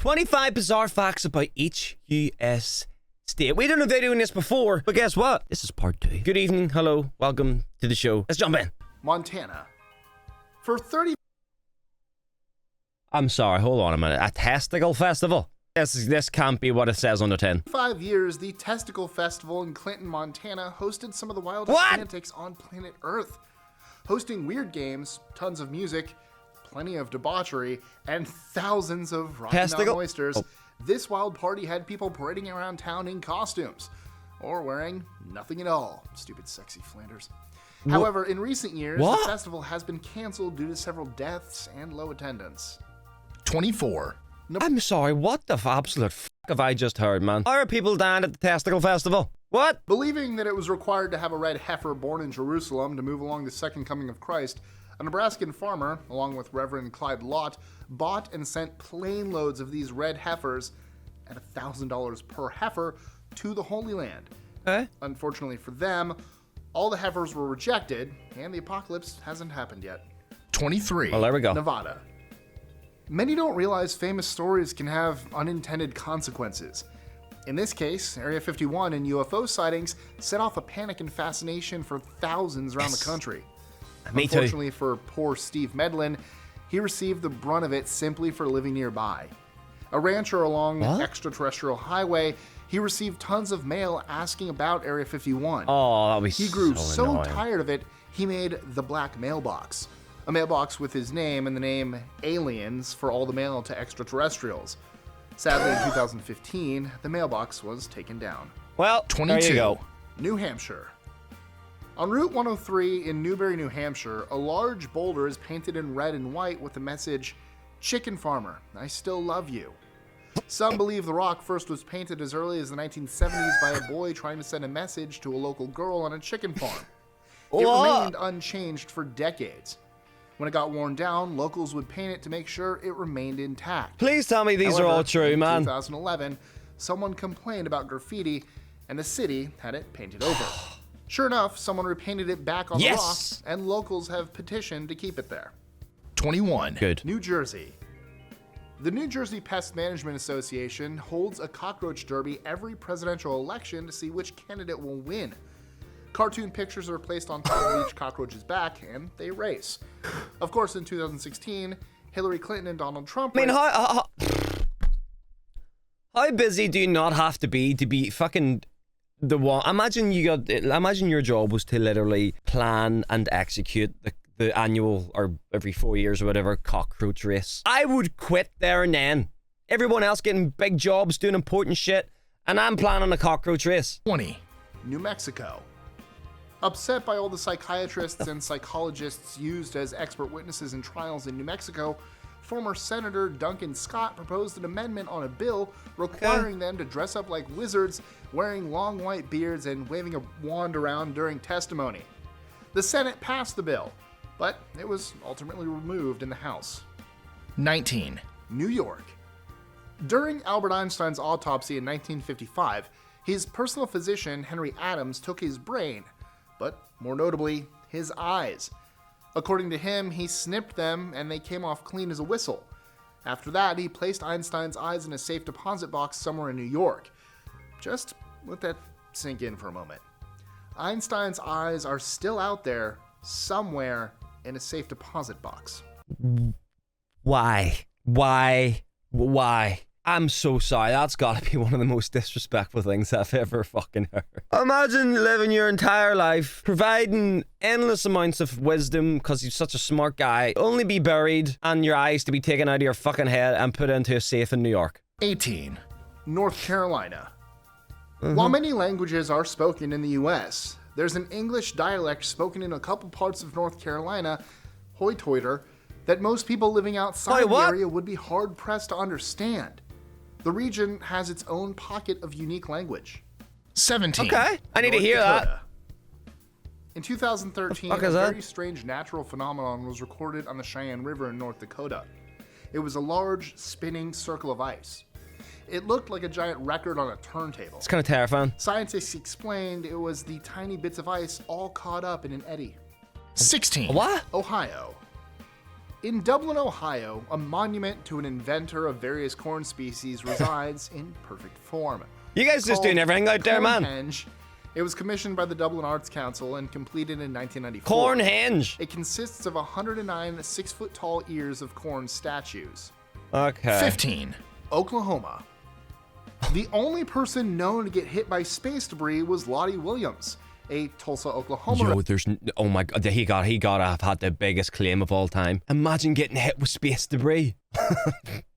25 bizarre facts about each US state. We done a video doing this before, but guess what? This is part 2. Good evening, hello, welcome to the show. Let's jump in. Montana. For 30... I'm sorry, hold on a minute. A testicle festival? This can't be what it says on the tin. 5 years, the Testicle Festival in Clinton, Montana hosted some of the wildest antics on planet Earth. Hosting weird games, tons of music, plenty of debauchery, and thousands of Rocky Mountain oysters, this wild party had people parading around town in costumes. Or wearing nothing at all. Stupid sexy Flanders. However, in recent years, the festival has been canceled due to several deaths and low attendance. 24. I'm sorry, what the absolute f*** have I just heard, man? Why are people dying at the Testicle Festival? What? Believing that it was required to have a red heifer born in Jerusalem to move along the second coming of Christ, a Nebraskan farmer, along with Reverend Clyde Lott, bought and sent plane loads of these red heifers at $1,000 per heifer to the Holy Land. Unfortunately for them, all the heifers were rejected, and the apocalypse hasn't happened yet. 23. Well, there we go. Nevada. Many don't realize famous stories can have unintended consequences. In this case, Area 51 and UFO sightings set off a panic and fascination for thousands around the country. Me too. Unfortunately for poor Steve Medlin, he received the brunt of it simply for living nearby. A rancher along an extraterrestrial highway, he received tons of mail asking about Area 51. Oh, that was He grew so annoying. tired of it, he made the Black Mailbox. A mailbox with his name and the name Aliens for all the mail to extraterrestrials. Sadly, in 2015, the mailbox was taken down. Well, 22. There you go. New Hampshire. On Route 103 in Newbury, New Hampshire, a large boulder is painted in red and white with the message, "Chicken Farmer, I still love you." Some believe the rock first was painted as early as the 1970s by a boy trying to send a message to a local girl on a chicken farm. It remained unchanged for decades. When it got worn down, locals would paint it to make sure it remained intact. Please tell me these However, are all true, man. In 2011, someone complained about graffiti, and the city had it painted over. Sure enough, someone repainted it back on the rock, and locals have petitioned to keep it there. 21. Good. New Jersey. The New Jersey Pest Management Association holds a cockroach derby every presidential election to see which candidate will win. Cartoon pictures are placed on top of each cockroach's back, and they race. Of course, in 2016, Hillary Clinton and Donald Trump... I mean, how busy do you not have to be fucking the one? Imagine your job was to literally plan and execute the annual, or every 4 years or whatever, cockroach race. I would quit there and then. Everyone else getting big jobs, doing important shit, and I'm planning a cockroach race. 20. New Mexico. Upset by all the psychiatrists and psychologists used as expert witnesses in trials in New Mexico, former Senator Duncan Scott proposed an amendment on a bill requiring them to dress up like wizards, wearing long white beards and waving a wand around during testimony. The Senate passed the bill, but it was ultimately removed in the House. 19. New York. During Albert Einstein's autopsy in 1955, his personal physician, Henry Adams, took his brain, but more notably, his eyes. According to him, he snipped them and they came off clean as a whistle. After that, he placed Einstein's eyes in a safe deposit box somewhere in New York. Just let that sink in for a moment. Einstein's eyes are still out there, somewhere in a safe deposit box. Why? I'm so sorry. That's gotta be one of the most disrespectful things I've ever fucking heard. Imagine living your entire life, providing endless amounts of wisdom because you're such a smart guy, only be buried and your eyes to be taken out of your fucking head and put into a safe in New York. 18. North Carolina. While many languages are spoken in the U.S., there's an English dialect spoken in a couple parts of North Carolina, Hoytoiter, that most people living outside the area would be hard-pressed to understand. The region has its own pocket of unique language. 17. Okay, I need to hear that. In 2013, a very strange natural phenomenon was recorded on the Cheyenne River in North Dakota. It was a large, spinning circle of ice. It looked like a giant record on a turntable. It's kind of terrifying. Scientists explained it was the tiny bits of ice all caught up in an eddy. 16. What? Ohio. In Dublin, Ohio, a monument to an inventor of various corn species resides in perfect form. You guys just doing everything out there, man. Cornhenge. It was commissioned by the Dublin Arts Council and completed in 1994. Cornhenge. It consists of 109 6-foot-tall ears of corn statues. Okay. 15. Oklahoma. The only person known to get hit by space debris was Lottie Williams, a Tulsa, Oklahoma Yo, there's oh my god, he gotta have had the biggest claim of all time. Imagine getting hit with space debris.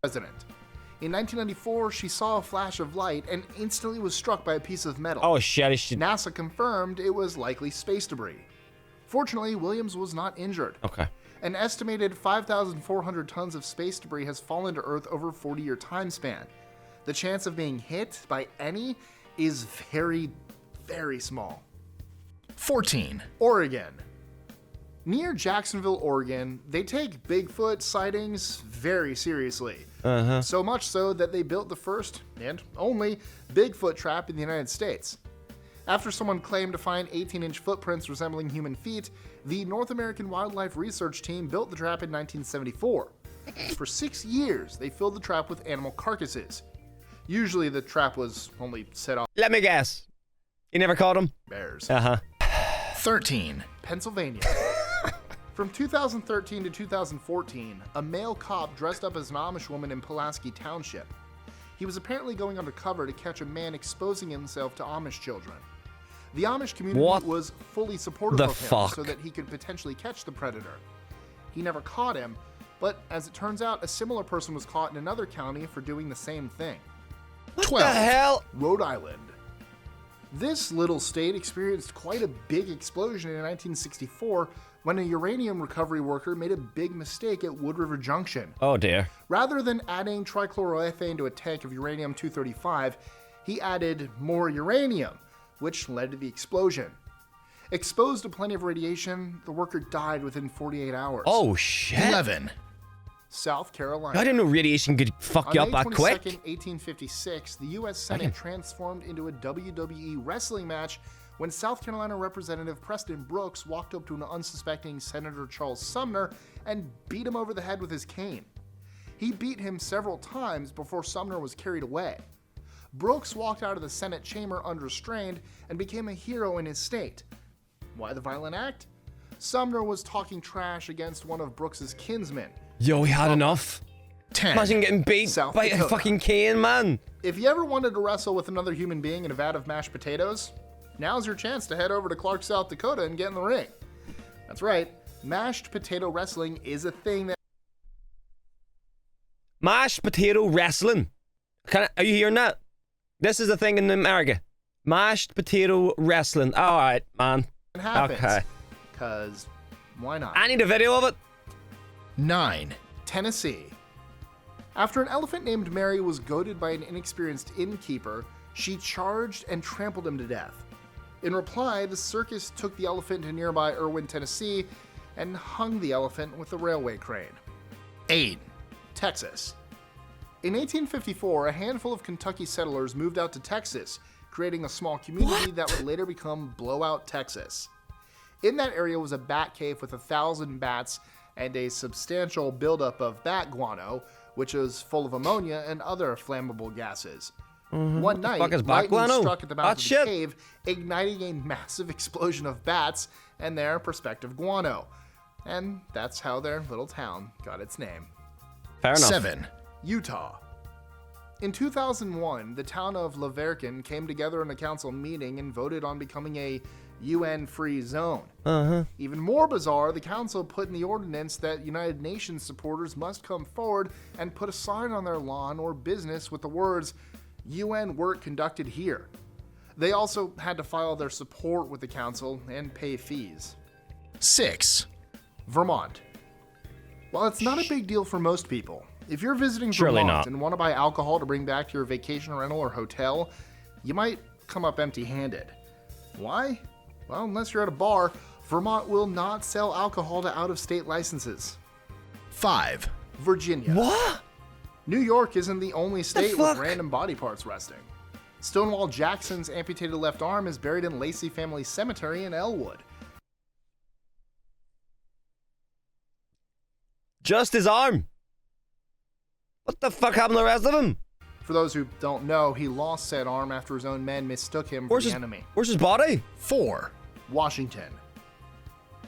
resident. In 1994, she saw a flash of light and instantly was struck by a piece of metal. Oh shit, NASA confirmed it was likely space debris. Fortunately, Williams was not injured. Okay. An estimated 5,400 tons of space debris has fallen to Earth over a 40-year time span. The chance of being hit by any is very, very small. 14. Oregon. Near Jacksonville, Oregon, they take Bigfoot sightings very seriously. So much so that they built the first and only Bigfoot trap in the United States. After someone claimed to find 18-inch footprints resembling human feet, the North American Wildlife Research Team built the trap in 1974. For 6 years, they filled the trap with animal carcasses. Usually the trap was only set off Let me guess. You never caught him? bears. 13. Pennsylvania. From 2013 to 2014, a male cop dressed up as an Amish woman in Pulaski Township. He was apparently going undercover to catch a man exposing himself to Amish children. The Amish community What was fully supportive the of him fuck? so that he could potentially catch the predator. He never caught him, but as it turns out, a similar person was caught in another county for doing the same thing. 12. The hell? Rhode Island. This little state experienced quite a big explosion in 1964 when a uranium recovery worker made a big mistake at Wood River Junction. Oh dear. Rather than adding trichloroethane to a tank of uranium-235, he added more uranium, which led to the explosion. Exposed to plenty of radiation, the worker died within 48 hours. Oh shit. 11. South Carolina. I didn't know radiation could fuck you up On that May quick. 22nd, 1856, the U.S. Senate transformed into a WWE wrestling match when South Carolina Representative Preston Brooks walked up to an unsuspecting Senator Charles Sumner and beat him over the head with his cane. He beat him several times before Sumner was carried away. Brooks walked out of the Senate chamber unrestrained and became a hero in his state. Why the violent act? Sumner was talking trash against one of Brooks's kinsmen. Yo, he had enough. 10. Imagine getting beat South by a Dakota. fucking cane, man. If you ever wanted to wrestle with another human being in a vat of mashed potatoes, now's your chance to head over to Clark, South Dakota and get in the ring. That's right, mashed potato wrestling is a thing that Mashed potato wrestling. Are you hearing that? This is a thing in America. Mashed potato wrestling. All right, man. happens. Okay. Because why not? I need a video of it. 9. Tennessee. After an elephant named Mary was goaded by an inexperienced innkeeper, she charged and trampled him to death. In reply, the circus took the elephant to nearby Irwin, Tennessee, and hung the elephant with a railway crane. 8. Texas. In 1854, a handful of Kentucky settlers moved out to Texas, creating a small community that would later become Blowout, Texas. In that area was a bat cave with 1,000 bats and a substantial buildup of bat guano, which was full of ammonia and other flammable gases. One night, fuck is bat lightning guano? struck at the mouth That of shit? the cave, igniting a massive explosion of bats and their prospective guano. And that's how their little town got its name. Fair enough. 7. Utah. In 2001, the town of Laverkin came together in a council meeting and voted on becoming a UN-free zone. Even more bizarre, the council put in the ordinance that United Nations supporters must come forward and put a sign on their lawn or business with the words, UN work conducted here. They also had to file their support with the council and pay fees. 6. Vermont. While it's not a big deal for most people, if you're visiting Surely Vermont not. and want to buy alcohol to bring back to your vacation rental or hotel, you might come up empty-handed. Why? Well, unless you're at a bar, Vermont will not sell alcohol to out-of-state licenses. 5. Virginia. What? New York isn't the only state with fuck? random body parts resting. Stonewall Jackson's amputated left arm is buried in Lacey Family Cemetery in Elwood. Just his arm. What the fuck happened to the rest of him? For those who don't know, he lost said arm after his own men mistook him for the enemy. Where's his body? 4, Washington.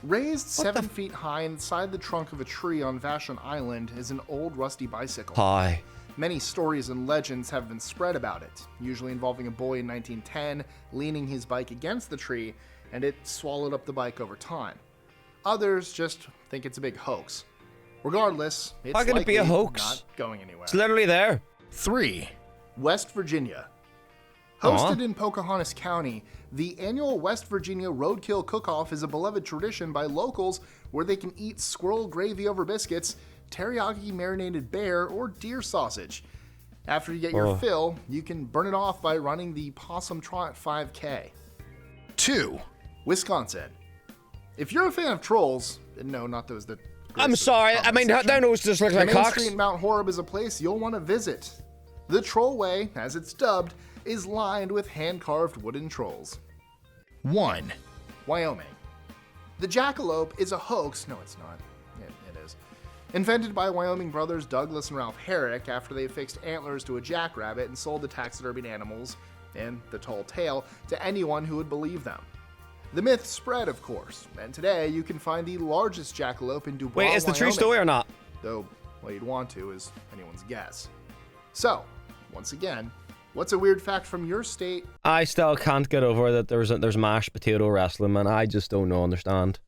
Raised 7 feet high inside the trunk of a tree on Vashon Island is an old rusty bicycle. Hi. Many stories and legends have been spread about it, usually involving a boy in 1910 leaning his bike against the tree and it swallowed up the bike over time. Others just think it's a big hoax. Regardless, it's How can it be a likely hoax? not going anywhere. It's literally there. 3, West Virginia. Hosted in Pocahontas County, the annual West Virginia Roadkill Cook-Off is a beloved tradition by locals where they can eat squirrel gravy over biscuits, teriyaki marinated bear, or deer sausage. After you get your fill, you can burn it off by running the Possum Trot 5K. 2, Wisconsin. If you're a fan of trolls, no, not those that... I'm sorry. I mean, that nose just looks The like main cocks. street in Mount Horeb is a place you'll want to visit. The Trollway, as it's dubbed, is lined with hand-carved wooden trolls. 1, Wyoming. The jackalope is a hoax. No, it's not. It is. Invented by Wyoming brothers Douglas and Ralph Herrick after they fixed antlers to a jackrabbit and sold the taxidermied animals and the tall tale to anyone who would believe them. The myth spread, of course, and today you can find the largest jackalope in Dubois, Wait, is the true Wyoming. story or not? Though what you'd want to is anyone's guess. So, once again, what's a weird fact from your state? I still can't get over that there's mashed potato wrestling, man. I just don't understand.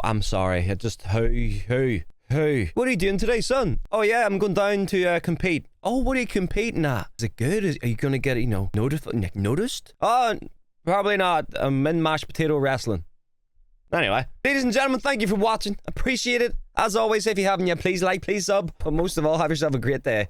I'm sorry. It just who? What are you doing today, son? Oh yeah, I'm going down to compete. Oh, what are you competing at? Is it good? Are you gonna get noticed? Oh, probably not. I'm in mashed potato wrestling. Anyway, ladies and gentlemen, thank you for watching. Appreciate it. As always, if you haven't yet, please like, please sub. But most of all, have yourself a great day.